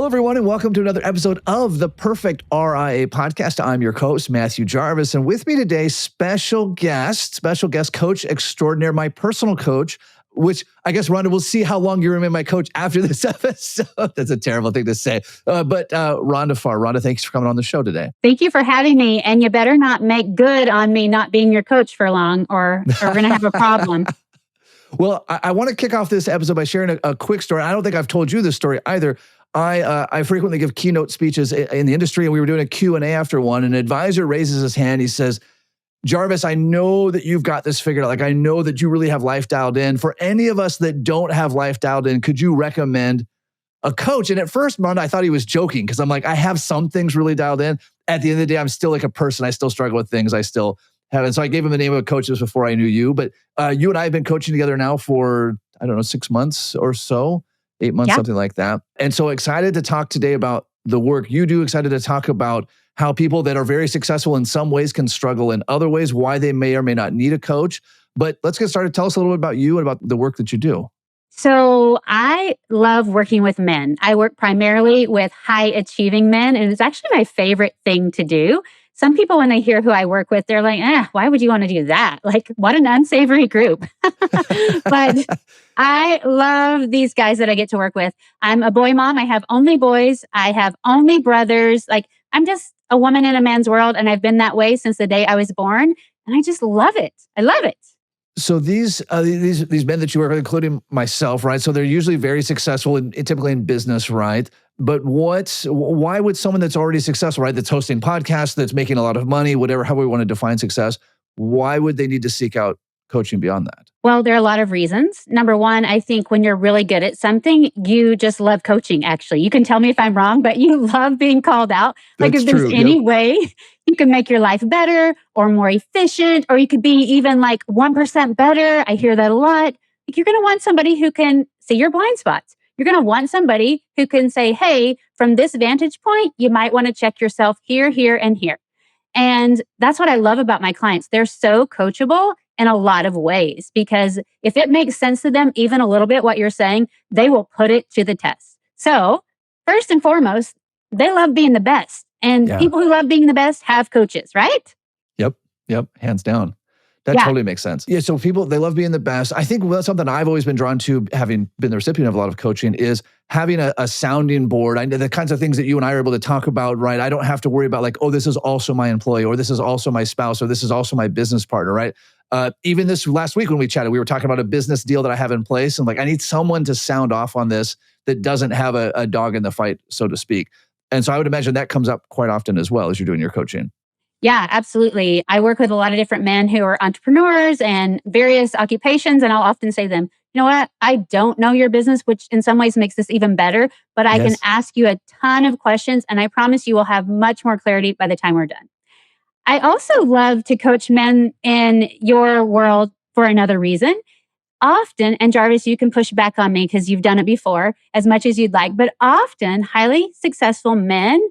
Hello, everyone, and welcome to another episode of the Perfect RIA podcast. I'm your host, Matthew Jarvis, and with me today, special guest, coach extraordinaire, my personal coach, which I guess, Rhonda, we'll see how long you remain my coach after this episode. That's a terrible thing to say. But Rhonda Farr. Rhonda, thanks for coming on the show today. Thank you for having me. And you better not make good on me not being your coach for long, or we're going to have a problem. Well, I want to kick off this episode by sharing a quick story. I don't think I've told you this story either. I frequently give keynote speeches in the industry, and we were doing a Q&A after one. An advisor raises his hand. He says, Jarvis, I know that you've got this figured out. Like, I know that you really have life dialed in. For any of us that don't have life dialed in, could you recommend a coach? And at first, Rhonda, I thought he was joking because I'm like, I have some things really dialed in. At the end of the day, I'm still like a person. I still struggle with things. I still have. And so I gave him the name of a coach just before I knew you. But you and I have been coaching together now for, 6 months or so. 8 months, something like that. And so excited to talk today about the work you do, excited to talk about how people that are very successful in some ways can struggle in other ways, why they may or may not need a coach. But let's get started. Tell us a little bit about you and about the work that you do. So I love working with men. I work primarily with high achieving men, and it's actually my favorite thing to do. Some people, when they hear who I work with, they're like, why would you want to do that? Like, what an unsavory group. But I love these guys that I get to work with. I'm a boy mom. I have only boys. I have only brothers. Like, I'm just a woman in a man's world, and I've been that way since the day I was born. And I just love it. I love it. So these men that you work with, including myself, right? So they're usually very successful, typically in business, right? But why would someone that's already successful, right, that's hosting podcasts, that's making a lot of money, whatever, how we want to define success, why would they need to seek out coaching beyond that? Well, there are a lot of reasons. Number one, I think when you're really good at something, you just love coaching, actually. You can tell me if I'm wrong, but you love being called out. Like, if there's any way you can make your life better or more efficient, or you could be even like 1% better. I hear that a lot. Like, you're going to want somebody who can see your blind spots. You're going to want somebody who can say, hey, from this vantage point, you might want to check yourself here, here, and here. And that's what I love about my clients. They're so coachable in a lot of ways, because if it makes sense to them, even a little bit, what you're saying, they will put it to the test. So first and foremost, they love being the best. And people who love being the best have coaches, right? Yep. Hands down. That totally makes sense. Yeah, so people, they love being the best. I think that's something I've always been drawn to, having been the recipient of a lot of coaching, is having a sounding board. I know the kinds of things that you and I are able to talk about, right? I don't have to worry about like, oh, this is also my employee, or this is also my spouse, or this is also my business partner, right? Even this last week when we chatted, we were talking about a business deal that I have in place. And like, I need someone to sound off on this that doesn't have a dog in the fight, so to speak. And so I would imagine that comes up quite often as well as you're doing your coaching. Yeah, absolutely. I work with a lot of different men who are entrepreneurs and various occupations, and I'll often say to them, you know what? I don't know your business, which in some ways makes this even better, but I can ask you a ton of questions, and I promise you will have much more clarity by the time we're done. I also love to coach men in your world for another reason. Often, and Jarvis, you can push back on me because you've done it before as much as you'd like, but often highly successful men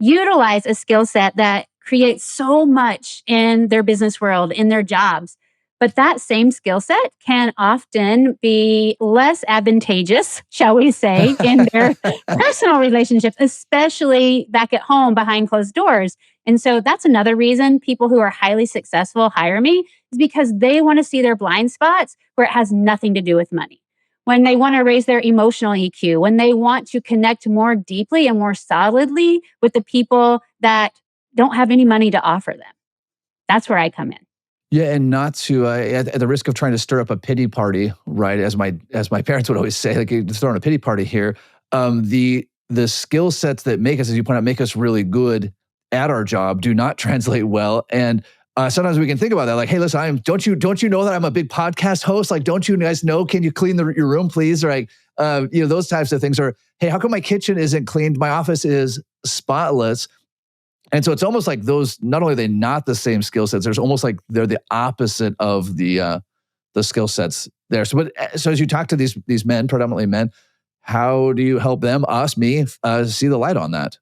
utilize a skill set that creates so much in their business world, in their jobs. But that same skill set can often be less advantageous, shall we say, in their personal relationships, especially back at home behind closed doors. And so that's another reason people who are highly successful hire me, is because they want to see their blind spots where it has nothing to do with money. When they want to raise their emotional EQ, when they want to connect more deeply and more solidly with the people that don't have any money to offer them. That's where I come in. Yeah, and not to at the risk of trying to stir up a pity party, right? As my parents would always say, like, you're throwing a pity party here. The skill sets that make us, as you point out, make us really good at our job do not translate well. And sometimes we can think about that, like, hey, listen, don't you know that I'm a big podcast host? Like, don't you guys know? Can you clean your room, please? Or like, those types of things. Or, hey, how come my kitchen isn't cleaned? My office is spotless. And so it's almost like those, not only are they not the same skill sets, there's almost like they're the opposite of the skill sets there. So as you talk to these men, predominantly men, how do you help them, me, see the light on that?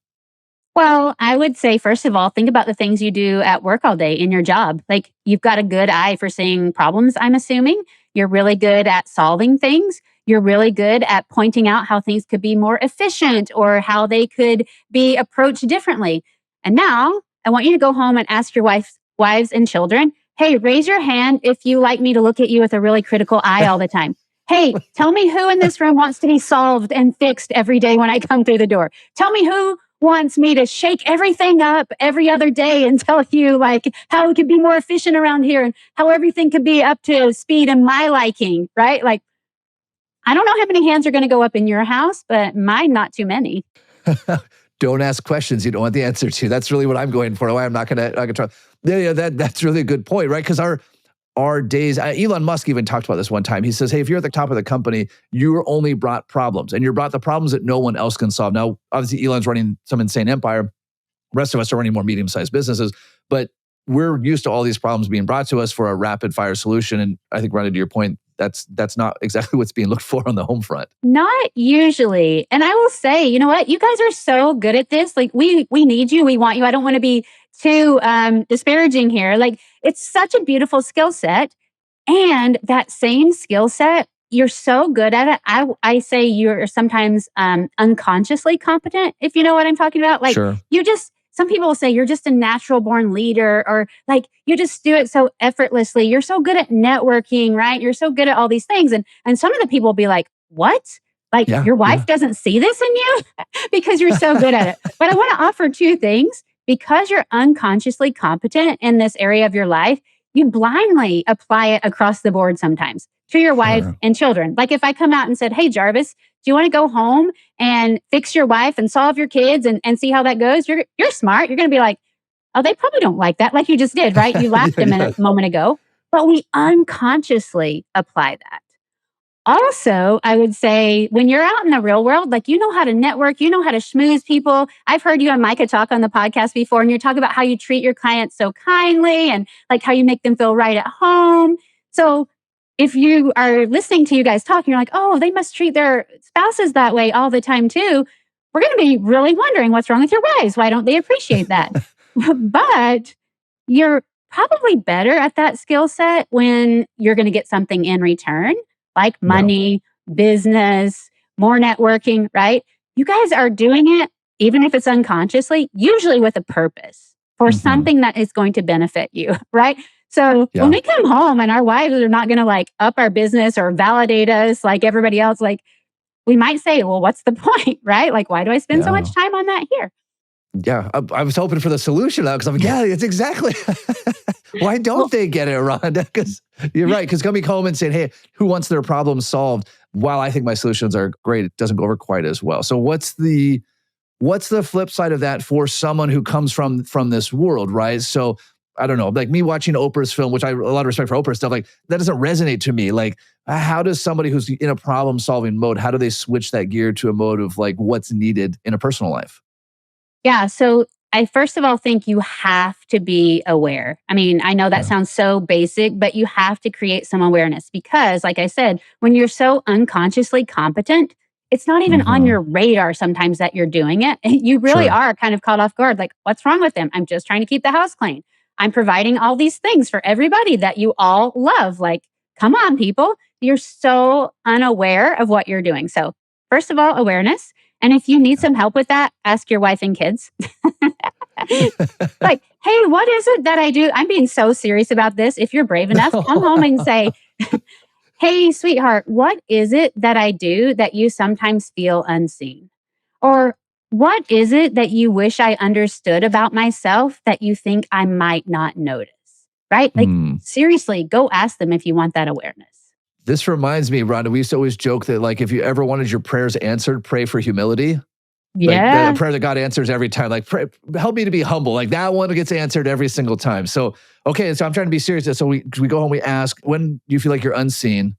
Well, I would say, first of all, think about the things you do at work all day in your job. Like, you've got a good eye for seeing problems, I'm assuming. You're really good at solving things. you're really good at pointing out how things could be more efficient or how they could be approached differently. And now I want you to go home and ask your wives and children, hey, raise your hand if you like me to look at you with a really critical eye all the time. Hey, tell me who in this room wants to be solved and fixed every day when I come through the door. Tell me who wants me to shake everything up every other day and tell you like how it could be more efficient around here and how everything could be up to speed and my liking, right? Like, I don't know how many hands are going to go up in your house, but mine, not too many. Don't ask questions you don't want the answer to. That's really what I'm going for. Why I'm not going to try. Yeah, that's really a good point, right? Because our days, Elon Musk even talked about this one time. He says, hey, if you're at the top of the company, you're only brought problems and you're brought the problems that no one else can solve. Now, obviously, Elon's running some insane empire. The rest of us are running more medium-sized businesses, but we're used to all these problems being brought to us for a rapid fire solution. And I think, Rhonda, to your point, that's not exactly what's being looked for on the home front. Not usually. And I will say, you know what? You guys are so good at this. Like we need you. We want you. I don't want to be too disparaging here. Like it's such a beautiful skill set. And that same skill set, you're so good at it. I say you're sometimes unconsciously competent, if you know what I'm talking about. Like Sure. Some people will say you're just a natural born leader or like you just do it so effortlessly. You're so good at networking, right? You're so good at all these things. And some of the people will be like, what? Like your wife doesn't see this in you because you're so good at it. But I want to offer two things. Because you're unconsciously competent in this area of your life, you blindly apply it across the board sometimes to your wife and children. Like if I come out and said, hey, Jarvis, do you want to go home and fix your wife and solve your kids and see how that goes? You're smart. You're going to be like, oh, they probably don't like that. Like you just did, right? You laughed a moment ago. But we unconsciously apply that. Also, I would say when you're out in the real world, like you know how to network, you know how to schmooze people. I've heard you and Micah talk on the podcast before, and you talk about how you treat your clients so kindly and like how you make them feel right at home. So if you are listening to you guys talk, you're like, oh, they must treat their spouses that way all the time too. We're going to be really wondering what's wrong with your wives. Why don't they appreciate that? But you're probably better at that skill set when you're going to get something in return. Like money, business, more networking, right? You guys are doing it, even if it's unconsciously, usually with a purpose for something that is going to benefit you, right? So when we come home and our wives are not going to like up our business or validate us like everybody else, like we might say, well, what's the point, right? Like, why do I spend so much time on that here? Yeah, I was hoping for the solution now because I'm like, yeah, it's exactly. Why don't they get it, Rhonda? Because you're right. Because coming home and saying, hey, who wants their problem solved? While I think my solutions are great, it doesn't go over quite as well. So what's the flip side of that for someone who comes from this world, right? So I don't know, like me watching Oprah's film, which I have a lot of respect for Oprah stuff, like that doesn't resonate to me. Like, how does somebody who's in a problem-solving mode, how do they switch that gear to a mode of like what's needed in a personal life? Yeah. So I first of all think you have to be aware. I mean, I know that sounds so basic, but you have to create some awareness because, like I said, when you're so unconsciously competent, it's not even on your radar sometimes that you're doing it. You really are kind of caught off guard. Like, what's wrong with them? I'm just trying to keep the house clean. I'm providing all these things for everybody that you all love. Like, come on, people. You're so unaware of what you're doing. So, first of all, awareness. And if you need some help with that, ask your wife and kids. Like, hey, what is it that I do? I'm being so serious about this. If you're brave enough, come home and say, hey, sweetheart, what is it that I do that you sometimes feel unseen? Or what is it that you wish I understood about myself that you think I might not notice? Right? Like, seriously, go ask them if you want that awareness. This reminds me, Rhonda, we used to always joke that like if you ever wanted your prayers answered, pray for humility. Yeah. Like the prayer that God answers every time. Like, pray, help me to be humble. Like that one gets answered every single time. So, okay, so I'm trying to be serious. So we go home, we ask, when do you feel like you're unseen?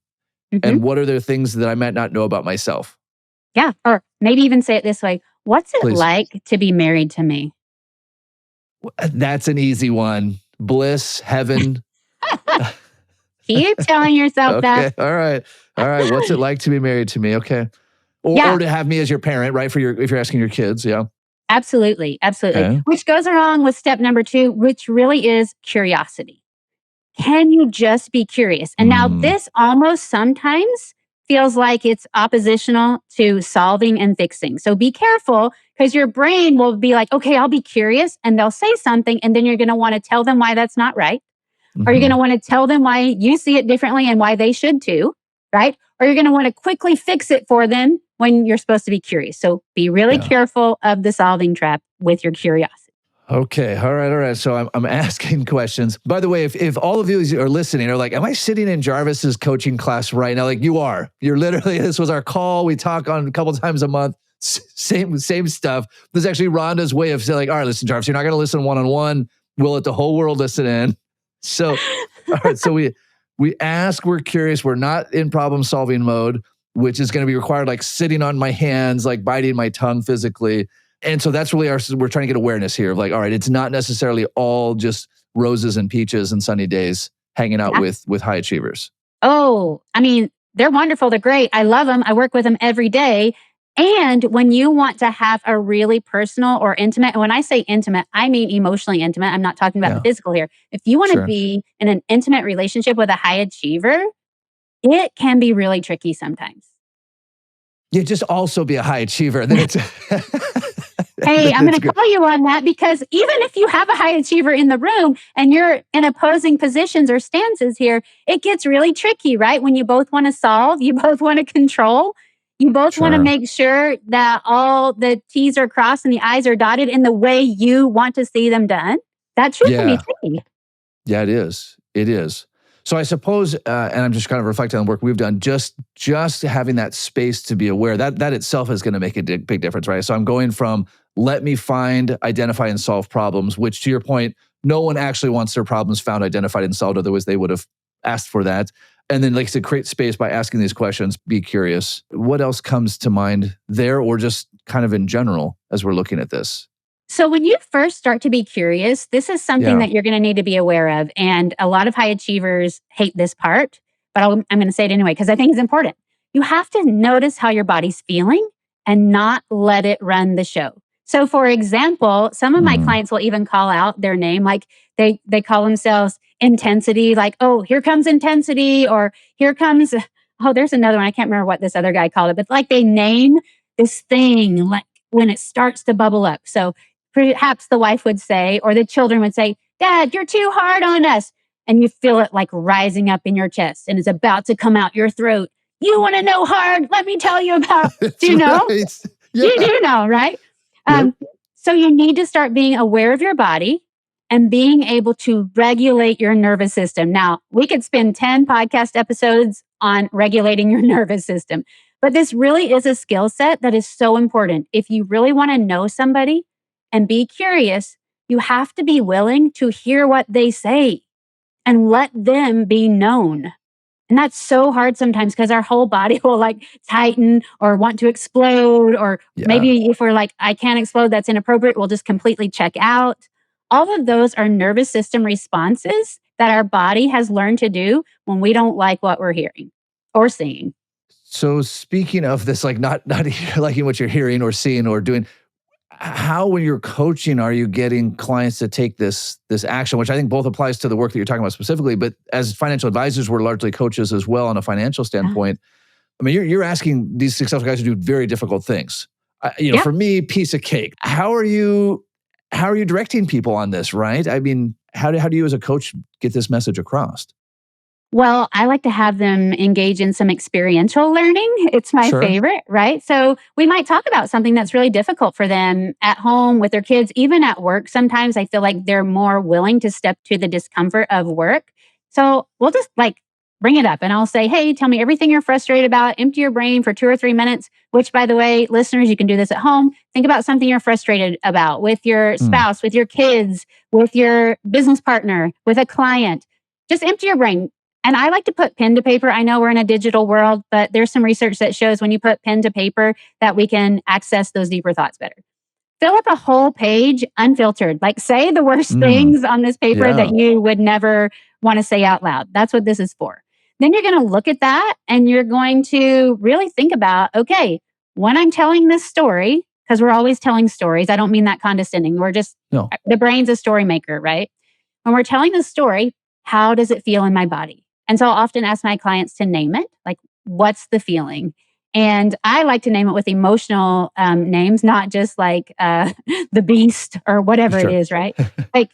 And what are the things that I might not know about myself? Yeah. Or maybe even say it this way. What's it like to be married to me? That's an easy one. Bliss, heaven. Keep telling yourself that. All right. What's it like to be married to me? Okay. Or to have me as your parent, right? If you're asking your kids. Yeah. Absolutely. Okay. Which goes along with step number 2, which really is curiosity. Can you just be curious? And now this almost sometimes feels like it's oppositional to solving and fixing. So be careful because your brain will be like, okay, I'll be curious. And they'll say something. And then you're going to want to tell them why that's not right. Or you're going to want to tell them why you see it differently and why they should too, right? Or you're going to want to quickly fix it for them when you're supposed to be curious. So be really careful of the solving trap with your curiosity. Okay. All right. So I'm asking questions. By the way, if all of you are listening are like, am I sitting in Jarvis's coaching class right now? Like you are. You're literally, this was our call. We talk on a couple times a month. Same stuff. This is actually Rhonda's way of saying like, all right, listen, Jarvis, you're not going to listen one-on-one. We'll let the whole world listen in. So, all right. So we ask, we're curious. We're not in problem solving mode, which is going to be required, like sitting on my hands, like biting my tongue physically. And so that's really we're trying to get awareness here of like, all right, it's not necessarily all just roses and peaches and sunny days hanging out with high achievers. Oh, I mean, they're wonderful. They're great. I love them. I work with them every day. And when you want to have a really personal or intimate, and when I say intimate, I mean emotionally intimate. I'm not talking about the physical here. If you want to be in an intimate relationship with a high achiever, it can be really tricky sometimes. Yeah, just also be a high achiever. And then it's hey, I'm going to call you on that because even if you have a high achiever in the room and you're in opposing positions or stances here, it gets really tricky, right? When you both want to solve, you both want to control, you both want to make sure that all the T's are crossed and the I's are dotted in the way you want to see them done. That truth can be tricky. Yeah, it is. It is. So I suppose, and I'm just kind of reflecting on the work we've done, just having that space to be aware, that itself is going to make a big difference, right? So I'm going from let me find, identify, and solve problems, which to your point, no one actually wants their problems found, identified, and solved. Otherwise, they would have asked for that. And then like to create space by asking these questions, be curious. What else comes to mind there or just kind of in general as we're looking at this? So when you first start to be curious, this is something that you're going to need to be aware of. And a lot of high achievers hate this part, but I'm going to say it anyway because I think it's important. You have to notice how your body's feeling and not let it run the show. So for example, some of my clients will even call out their name, like they call themselves intensity, like, oh, here comes intensity, or here comes, oh, there's another one. I can't remember what this other guy called it, but like they name this thing like when it starts to bubble up. So perhaps the wife would say, or the children would say, Dad, you're too hard on us. And you feel it like rising up in your chest and it's about to come out your throat. You want to know hard? Let me tell you about, do you know? Right. Yeah. You do know, right? So you need to start being aware of your body and being able to regulate your nervous system. Now, we could spend 10 podcast episodes on regulating your nervous system, but this really is a skill set that is so important. If you really want to know somebody and be curious, you have to be willing to hear what they say and let them be known. And that's so hard sometimes because our whole body will like tighten or want to explode. Or maybe if we're like, I can't explode, that's inappropriate, we'll just completely check out. All of those are nervous system responses that our body has learned to do when we don't like what we're hearing or seeing. So speaking of this, like not liking what you're hearing or seeing or doing, how, when you're coaching, are you getting clients to take this action, which I think both applies to the work that you're talking about specifically, but as financial advisors, we're largely coaches as well on a financial standpoint. I mean, you're asking these successful guys to do very difficult things. For me, piece of cake. How are you directing people on this, right? I mean, how do you as a coach get this message across? Well, I like to have them engage in some experiential learning. It's my favorite, right? So we might talk about something that's really difficult for them at home with their kids, even at work. Sometimes I feel like they're more willing to step to the discomfort of work. So we'll just like bring it up and I'll say, hey, tell me everything you're frustrated about. Empty your brain for 2 or 3 minutes, which by the way, listeners, you can do this at home. Think about something you're frustrated about with your spouse, with your kids, with your business partner, with a client. Just empty your brain. And I like to put pen to paper. I know we're in a digital world, but there's some research that shows when you put pen to paper that we can access those deeper thoughts better. Fill up a whole page unfiltered. Like say the worst things on this paper that you would never want to say out loud. That's what this is for. Then you're going to look at that and you're going to really think about, okay, when I'm telling this story, because we're always telling stories. I don't mean that condescending. We're just, the brain's a story maker, right? When we're telling the story, how does it feel in my body? And so I'll often ask my clients to name it. Like, what's the feeling? And I like to name it with emotional names, not just like the beast or whatever it Sure. is, right? Like,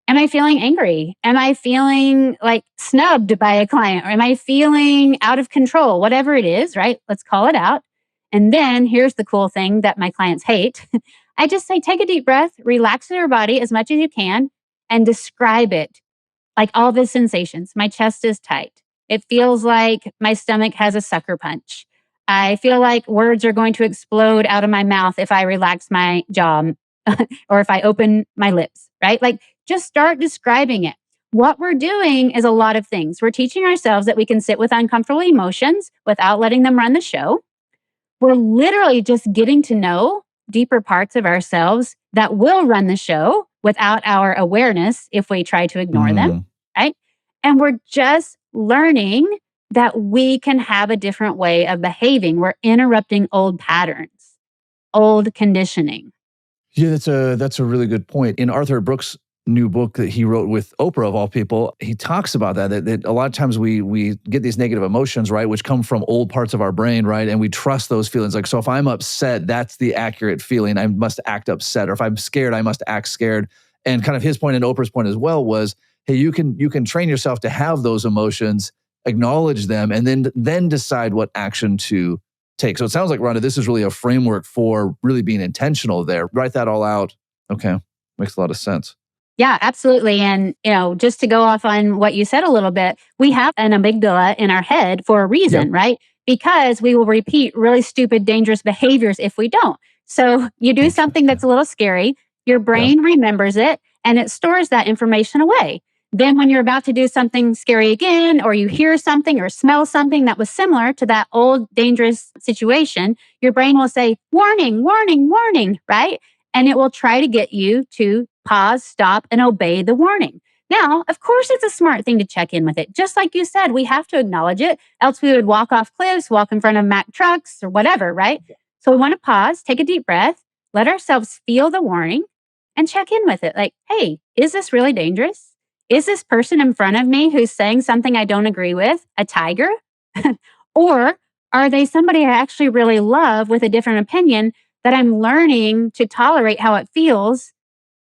am I feeling angry? Am I feeling like snubbed by a client? Or am I feeling out of control? Whatever it is, right? Let's call it out. And then here's the cool thing that my clients hate. I just say, take a deep breath, relax your body as much as you can, and describe it like all the sensations. My chest is tight. It feels like my stomach has a sucker punch. I feel like words are going to explode out of my mouth if I relax my jaw or if I open my lips, right? Like just start describing it. What we're doing is a lot of things. We're teaching ourselves that we can sit with uncomfortable emotions without letting them run the show. We're literally just getting to know deeper parts of ourselves that will run the show without our awareness if we try to ignore them, Mm. right? And we're just learning that we can have a different way of behaving. We're interrupting old patterns, old conditioning. Yeah, that's a really good point. In Arthur Brooks' new book that he wrote with Oprah of all people, he talks about that a lot of times we get these negative emotions, right, which come from old parts of our brain, right, and we trust those feelings. Like, so if I'm upset, that's the accurate feeling. I must act upset, or if I'm scared, I must act scared. And kind of his point and Oprah's point as well was, hey, you can train yourself to have those emotions, acknowledge them, and then decide what action to take. So it sounds like, Rhonda, this is really a framework for really being intentional there. Write that all out. Okay. Makes a lot of sense. Yeah, absolutely. And, just to go off on what you said a little bit, we have an amygdala in our head for a Yep. reason, right? Because we will repeat really stupid, dangerous behaviors if we don't. So you do something that's a little scary, your Yep. brain remembers it and it stores that information away. Then, when you're about to do something scary again, or you hear something or smell something that was similar to that old dangerous situation, your brain will say, warning, warning, warning, right? And it will try to get you to pause, stop, and obey the warning. Now, of course, it's a smart thing to check in with it. Just like you said, we have to acknowledge it, else we would walk off cliffs, walk in front of Mack trucks, or whatever, right? So we want to pause, take a deep breath, let ourselves feel the warning, and check in with it. Like, hey, is this really dangerous? Is this person in front of me who's saying something I don't agree with a tiger? Or are they somebody I actually really love with a different opinion that I'm learning to tolerate how it feels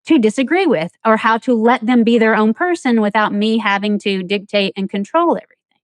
to disagree with, or how to let them be their own person without me having to dictate and control everything?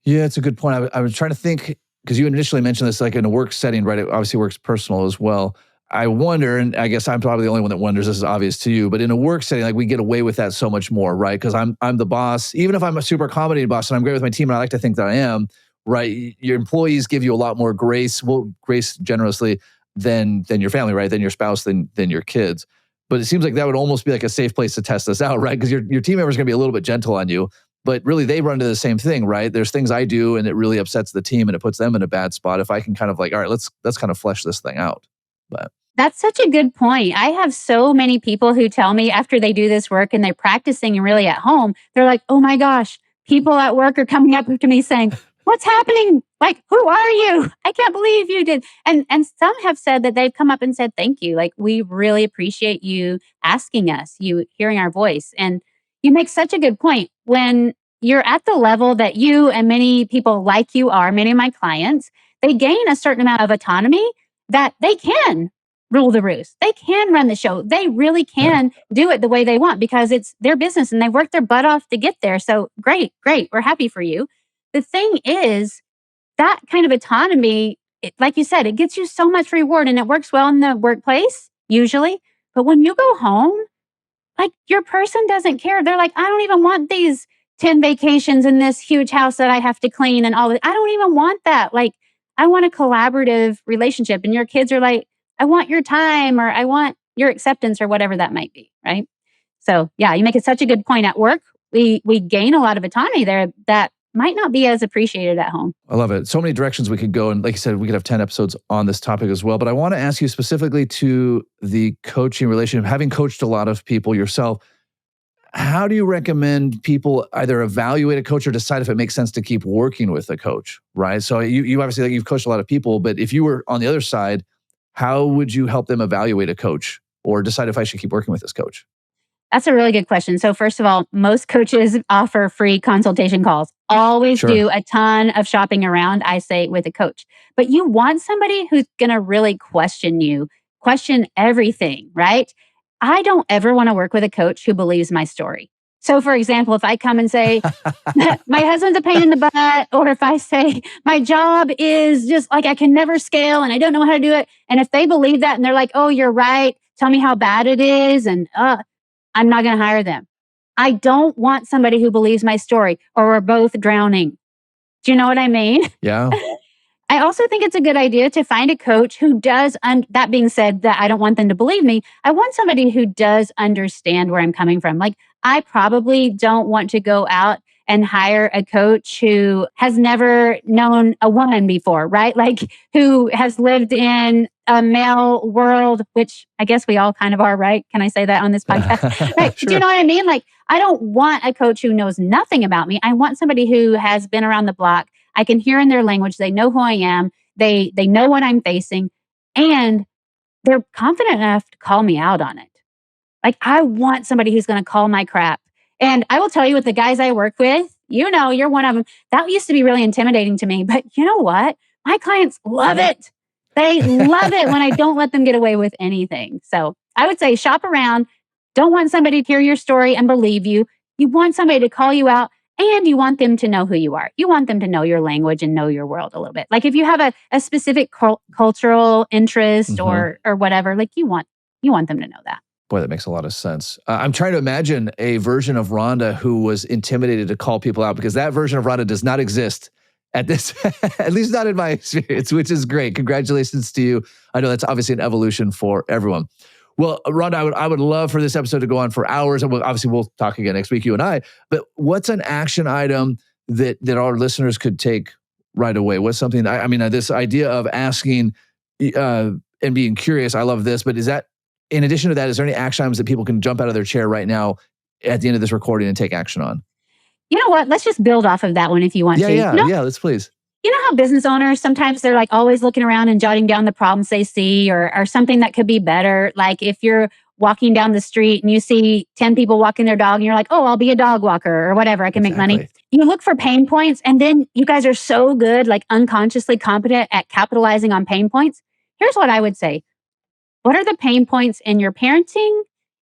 Yeah, it's a good point. I was trying to think, because you initially mentioned this like in a work setting, right? It obviously works personal as well. I wonder, and I guess I'm probably the only one that wonders, this is obvious to you, but in a work setting, like we get away with that so much more, right? Because I'm the boss, even if I'm a super accommodating boss and I'm great with my team and I like to think that I am, right? Your employees give you a lot more grace, well, grace generously than your family, right? Than your spouse, than your kids. But it seems like that would almost be like a safe place to test this out, right? Because your team members are going to be a little bit gentle on you, but really they run into the same thing, right? There's things I do and it really upsets the team and it puts them in a bad spot. If I can kind of like, all right, let's kind of flesh this thing out. But That's such a good point. I have so many people who tell me after they do this work and they're practicing and really at home, they're like, oh my gosh, people at work are coming up to me saying, what's happening? Like, who are you? I can't believe you did. And some have said that they've come up and said, thank you. Like, we really appreciate you asking us, you hearing our voice. And you make such a good point. When you're at the level that you and many people like you are, many of my clients, they gain a certain amount of autonomy that they can rule the roost. They can run the show. They really yeah. can do it the way they want because it's their business and they work their butt off to get there. So great, great. We're happy for you. The thing is, that kind of autonomy, like you said, it gets you so much reward and it works well in the workplace, usually. But when you go home, like your person doesn't care. They're like, I don't even want these 10 vacations in this huge house that I have to clean and all that. I don't even want that. Like, I want a collaborative relationship. And your kids are like, I want your time or I want your acceptance or whatever that might be. Right. So yeah, you make it such a good point. At work, we gain a lot of autonomy there that might not be as appreciated at home. I love it. So many directions we could go. And like you said, we could have 10 episodes on this topic as well. But I want to ask you specifically to the coaching relationship, having coached a lot of people yourself, how do you recommend people either evaluate a coach or decide if it makes sense to keep working with a coach, right? So you obviously, like, you've coached a lot of people, but if you were on the other side, how would you help them evaluate a coach or decide if I should keep working with this coach? That's a really good question. So first of all, most coaches offer free consultation calls. Always Sure. do a ton of shopping around, I say, with a coach. But you want somebody who's going to really question you, question everything, right? I don't ever want to work with a coach who believes my story. So for example, if I come and say, my husband's a pain in the butt, or if I say my job is just like I can never scale and I don't know how to do it. And if they believe that and they're like, oh, you're right, tell me how bad it is. And I'm not going to hire them. I don't want somebody who believes my story or we're both drowning. Do you know what I mean? Yeah. I also think it's a good idea to find a coach who does, that being said, that I don't want them to believe me. I want somebody who does understand where I'm coming from. Like, I probably don't want to go out and hire a coach who has never known a woman before, right? Like, who has lived in a male world, which I guess we all kind of are, right? Can I say that on this podcast? Right. Sure. Do you know what I mean? Like, I don't want a coach who knows nothing about me. I want somebody who has been around the block. I can hear in their language. They know who I am. They know what I'm facing, and they're confident enough to call me out on it. Like, I want somebody who's going to call my crap. And I will tell you, with the guys I work with, you know, you're one of them. That used to be really intimidating to me, but you know what? My clients love it. They love it when I don't let them get away with anything. So I would say shop around. Don't want somebody to hear your story and believe you. You want somebody to call you out. And you want them to know who you are. You want them to know your language and know your world a little bit. Like, if you have a specific cultural interest or whatever, like you want them to know that. Boy, that makes a lot of sense. I'm trying to imagine a version of Rhonda who was intimidated to call people out, because that version of Rhonda does not exist at this, at least not in my experience, which is great. Congratulations to you. I know that's obviously an evolution for everyone. Well, Rhonda, I would love for this episode to go on for hours, and we'll talk again next week, you and I. But what's an action item that our listeners could take right away? What's something? I mean, this idea of asking and being curious. I love this. But is that, in addition to that, is there any action items that people can jump out of their chair right now at the end of this recording and take action on? You know what? Let's just build off of that one if you want to. Yeah. Let's please. You know how business owners, sometimes they're like always looking around and jotting down the problems they see or something that could be better. Like, if you're walking down the street and you see 10 people walking their dog and you're like, oh, I'll be a dog walker or whatever, I can make money. You look for pain points, and then you guys are so good, like unconsciously competent at capitalizing on pain points. Here's what I would say. What are the pain points in your parenting,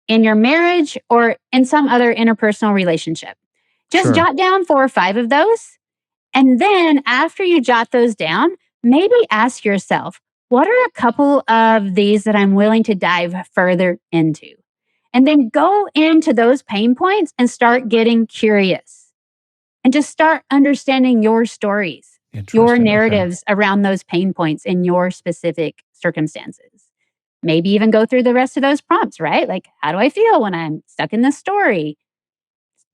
in your marriage, or in some other interpersonal relationship? Just jot down 4 or 5 of those. And then after you jot those down, maybe ask yourself, what are a couple of these that I'm willing to dive further into? And then go into those pain points and start getting curious and just start understanding your stories, your narratives around those pain points in your specific circumstances. Maybe even go through the rest of those prompts, right? Like, how do I feel when I'm stuck in this story?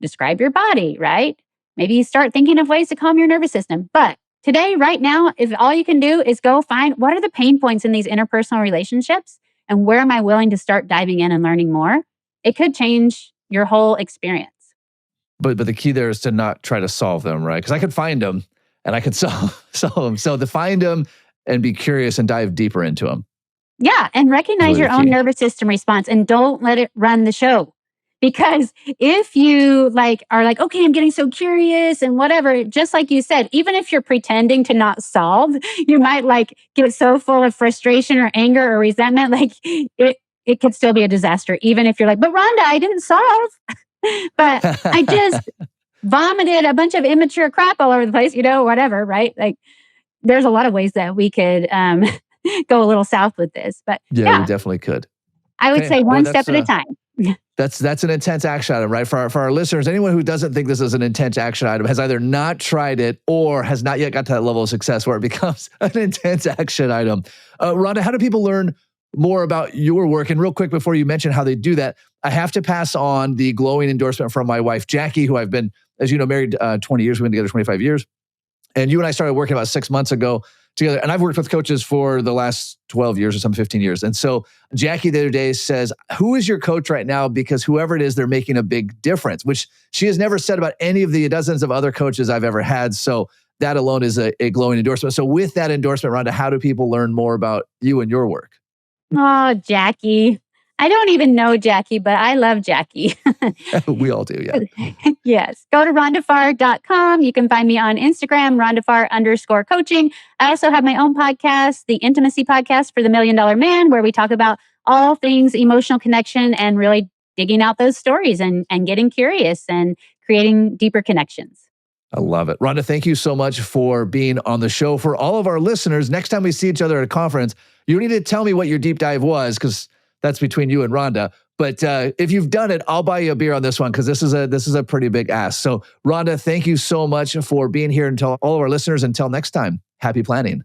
Describe your body, right? Maybe start thinking of ways to calm your nervous system. But today, right now, if all you can do is go find what are the pain points in these interpersonal relationships and where am I willing to start diving in and learning more, it could change your whole experience. But the key there is to not try to solve them, right? Because I could find them and I could solve them. So to find them and be curious and dive deeper into them. Yeah, and recognize your own nervous system response and don't let it run the show. Because if you are like, okay, I'm getting so curious and whatever, just like you said, even if you're pretending to not solve, you might get so full of frustration or anger or resentment, it could still be a disaster. Even if you're like, but Rhonda, I didn't solve, but I just vomited a bunch of immature crap all over the place, whatever, right? Like, there's a lot of ways that we could go a little south with this, but yeah, we definitely could. I would say one step at a time. That's an intense action item, right? For our listeners, anyone who doesn't think this is an intense action item has either not tried it or has not yet got to that level of success where it becomes an intense action item. Rhonda, how do people learn more about your work? And real quick, before you mention how they do that, I have to pass on the glowing endorsement from my wife, Jackie, who I've been, as you know, married 20 years. We've been together 25 years. And you and I started working about 6 months ago together. And I've worked with coaches for the last 12 years or some 15 years. And so Jackie the other day says, who is your coach right now? Because whoever it is, they're making a big difference, which she has never said about any of the dozens of other coaches I've ever had. So that alone is a glowing endorsement. So with that endorsement, Rhonda, how do people learn more about you and your work? Oh, Jackie. I don't even know Jackie, but I love Jackie. We all do, yeah. Yes. Go to rhondafarr.com. You can find me on Instagram, rhondafarr_coaching. I also have my own podcast, the Intimacy Podcast for the $1 Million Man, where we talk about all things emotional connection and really digging out those stories and getting curious and creating deeper connections. I love it. Rhonda, thank you so much for being on the show. For all of our listeners, next time we see each other at a conference, you need to tell me what your deep dive was, because that's between you and Rhonda. But if you've done it, I'll buy you a beer on this one, because this is a pretty big ask. So Rhonda, thank you so much for being here. And tell all of our listeners, until next time, happy planning.